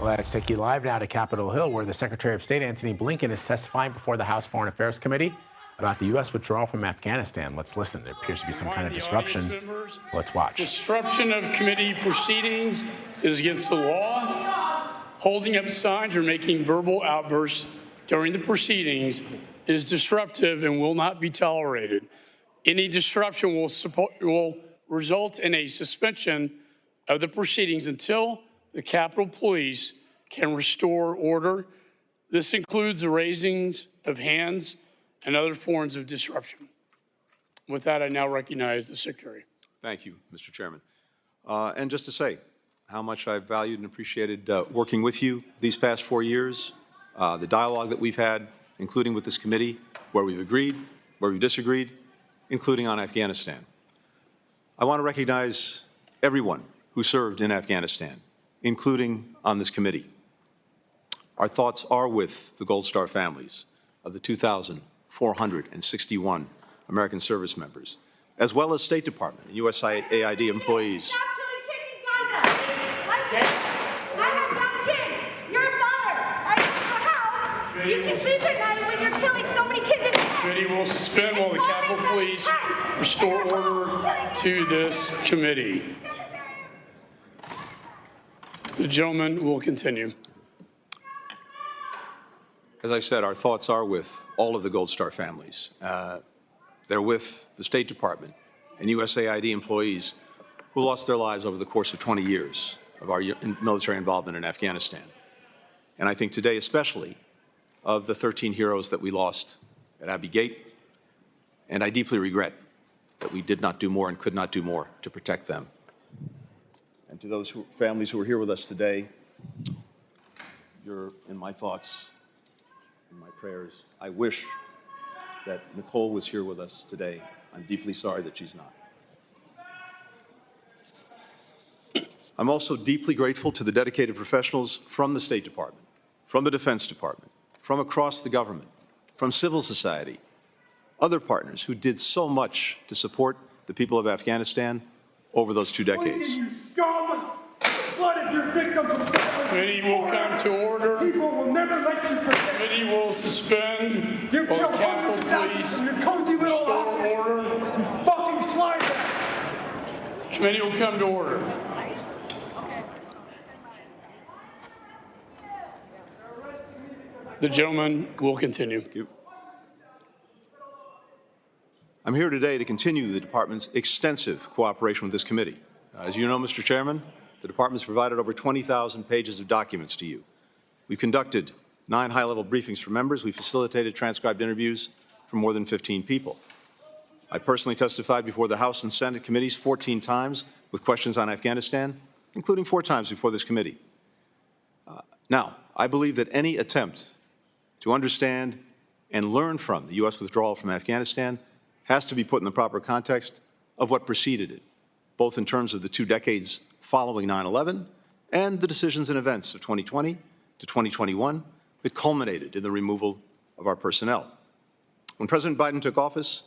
Let's take you live now to Capitol Hill, where the Secretary of State, Antony Blinken, is testifying before the House Foreign Affairs Committee about the U.S. withdrawal from Afghanistan. Let's listen. There appears to be some kind of disruption. Let's watch. Disruption of committee proceedings is against the law. Holding up signs or making verbal outbursts during the proceedings is disruptive and will not be tolerated. Any disruption will result in a suspension of the proceedings until the Capitol Police can restore order. This includes the raising of hands and other forms of disruption. With that, I now recognize the Secretary. Thank you, Mr. Chairman. And just to say how much I've valued and appreciated working with you these past 4 years, the dialogue that we've had, including with this committee, where we've agreed, where we've disagreed, including on Afghanistan. I want to recognize everyone who served in Afghanistan, including on this committee. Our thoughts are with the Gold Star families of the 2,461 American service members, as well as State Department and USAID employees. Stop killing kids in Gaza! I have young kids. You're a father. I don't know how you can sleep at night when you're killing so many kids in Gaza. The committee will suspend while the Capitol Police restore order to this committee. The gentleman will continue. As I said, our thoughts are with all of the Gold Star families. They're with the State Department and USAID employees who lost their lives over the course of 20 years of our military involvement in Afghanistan. And I think today especially of the 13 heroes that we lost at Abbey Gate, and I deeply regret that we did not do more and could not do more to protect them. And to those families who are here with us today, you're in my thoughts, in my prayers. I wish that Nicole was here with us today. I'm deeply sorry that she's not. I'm also deeply grateful to the dedicated professionals from the State Department, from the Defense Department, from across the government, from civil society, other partners who did so much to support the people of Afghanistan over those 2 decades. You scum! What if your victims of suffering? Committee will come to order. People will never let you forget. Committee will suspend You've while killed the Capitol hundreds of thousands Police in your cozy little restore office. order. You fucking slide back. Committee will come to order. The gentleman will continue. Thank you. I'm here today to continue the Department's extensive cooperation with this committee. As you know, Mr. Chairman, the Department has provided over 20,000 pages of documents to you. We've conducted 9 high-level briefings for members. We've facilitated transcribed interviews for more than 15 people. I personally testified before the House and Senate committees 14 times with questions on Afghanistan, including 4 times before this committee. Now, I believe that any attempt to understand and learn from the U.S. withdrawal from Afghanistan has to be put in the proper context of what preceded it, both in terms of the 2 decades following 9/11 and the decisions and events of 2020 to 2021 that culminated in the removal of our personnel. When President Biden took office,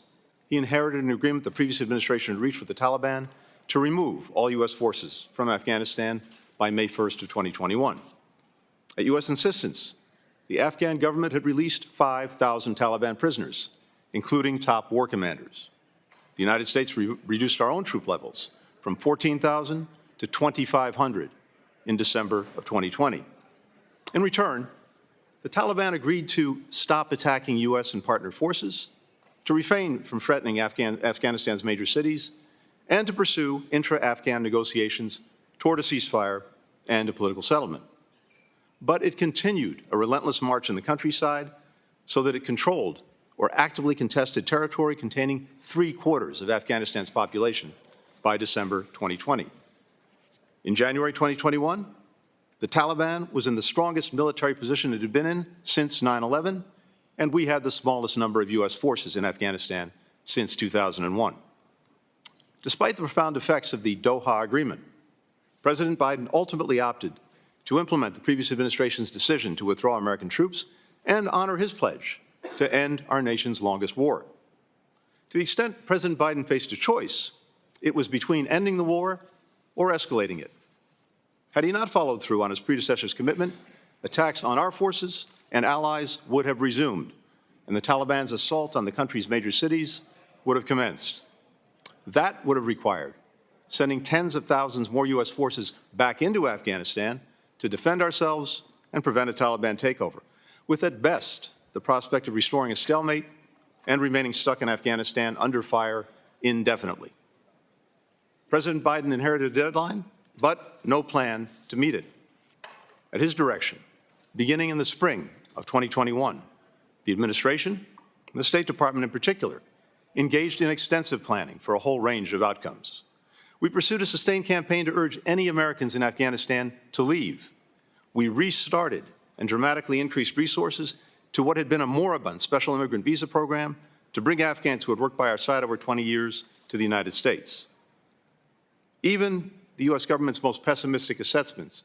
he inherited an agreement the previous administration had reached with the Taliban to remove all U.S. forces from Afghanistan by May 1st of 2021. At U.S. insistence, the Afghan government had released 5,000 Taliban prisoners, including top war commanders. The United States reduced our own troop levels from 14,000 to 2,500 in December of 2020. In return, the Taliban agreed to stop attacking U.S. and partner forces, to refrain from threatening Afghanistan's major cities, and to pursue intra-Afghan negotiations toward a ceasefire and a political settlement. But it continued a relentless march in the countryside so that it controlled or actively contested territory containing 3/4 of Afghanistan's population by December 2020. In January 2021, the Taliban was in the strongest military position it had been in since 9/11, and we had the smallest number of U.S. forces in Afghanistan since 2001. Despite the profound effects of the Doha Agreement, President Biden ultimately opted to implement the previous administration's decision to withdraw American troops and honor his pledge to end our nation's longest war. To the extent President Biden faced a choice, it was between ending the war or escalating it. Had he not followed through on his predecessor's commitment, attacks on our forces and allies would have resumed, and the Taliban's assault on the country's major cities would have commenced. That would have required sending tens of thousands more U.S. forces back into Afghanistan to defend ourselves and prevent a Taliban takeover, with at best the prospect of restoring a stalemate and remaining stuck in Afghanistan under fire indefinitely. President Biden inherited a deadline, but no plan to meet it. At his direction, beginning in the spring of 2021, the administration, and the State Department in particular, engaged in extensive planning for a whole range of outcomes. We pursued a sustained campaign to urge any Americans in Afghanistan to leave. We restarted and dramatically increased resources to what had been a moribund special immigrant visa program to bring Afghans who had worked by our side over 20 years to the United States. Even the U.S. government's most pessimistic assessments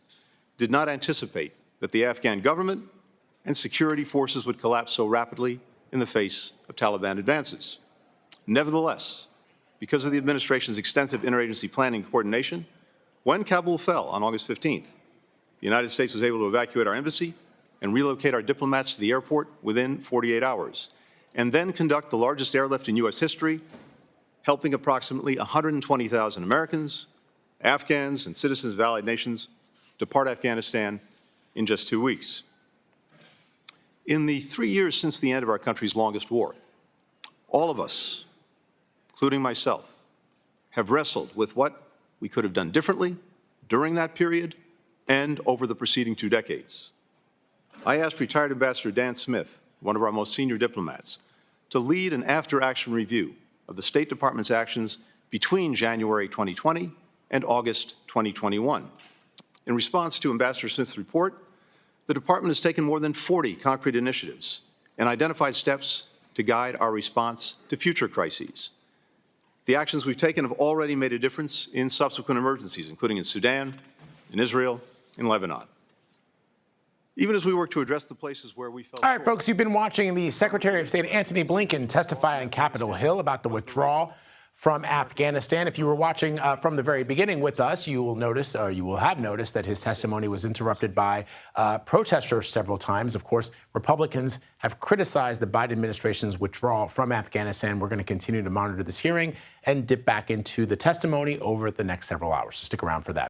did not anticipate that the Afghan government and security forces would collapse so rapidly in the face of Taliban advances. Nevertheless, because of the administration's extensive interagency planning and coordination, when Kabul fell on August 15th, the United States was able to evacuate our embassy and relocate our diplomats to the airport within 48 hours, and then conduct the largest airlift in U.S. history, helping approximately 120,000 Americans, Afghans, and citizens of allied nations depart Afghanistan in just 2 weeks. In the 3 years since the end of our country's longest war, all of us, including myself, have wrestled with what we could have done differently during that period and over the preceding 2 decades. I asked retired Ambassador Dan Smith, one of our most senior diplomats, to lead an after-action review of the State Department's actions between January 2020 and August 2021. In response to Ambassador Smith's report, the Department has taken more than 40 concrete initiatives and identified steps to guide our response to future crises. The actions we've taken have already made a difference in subsequent emergencies, including in Sudan, in Israel, in Lebanon. Even as we work to address the places where we fell All right, short. folks, you've been watching the Secretary of State Antony Blinken testify on Capitol Hill about the withdrawal from Afghanistan. If you were watching from the very beginning with us, you will notice, or you will have noticed, that his testimony was interrupted by protesters several times. Of course, Republicans have criticized the Biden administration's withdrawal from Afghanistan. We're going to continue to monitor this hearing and dip back into the testimony over the next several hours. So stick around for that.